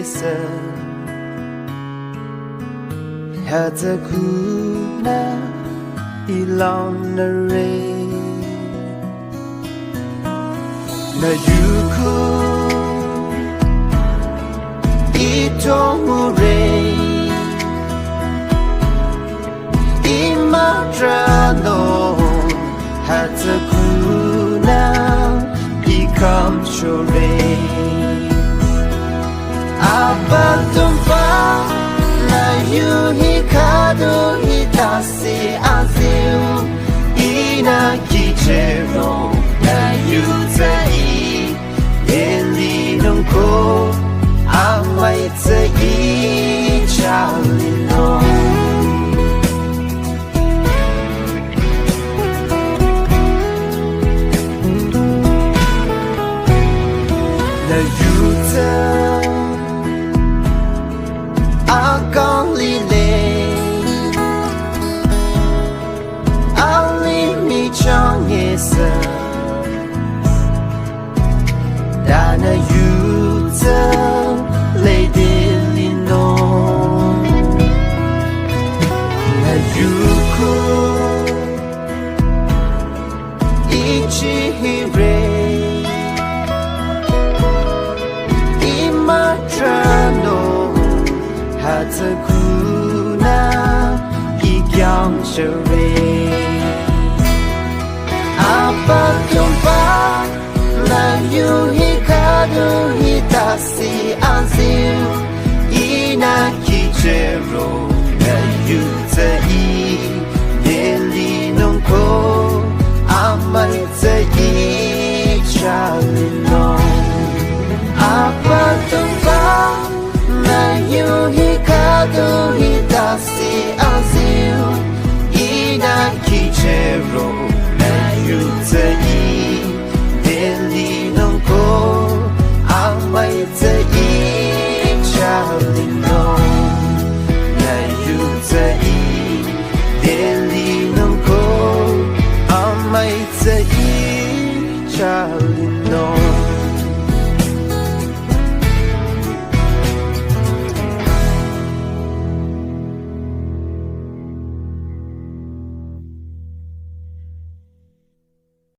yesa Hata kuna ilon na re Na yuku ito mure Imadrano Hata kuna ikam chore Abatumpa na yuhikado hitasi aziu Ina kichero na yutai Elinonko amaitse ichalino Na yuta Agalile Ali mi changesa Dana yuta Lady Lino Na yuku Ichihire Imadrano Hata kuna ikyang shere Abatumpa na yuhikado hitasi aziu Ina kichero na yutai Nelinonko amaitse ichalino Abatumpa na yuhikado hitasi aziu Ina kichero na yutai Nelinonko amaitse ichalino Na yutai Nelinonko amaitse ichalino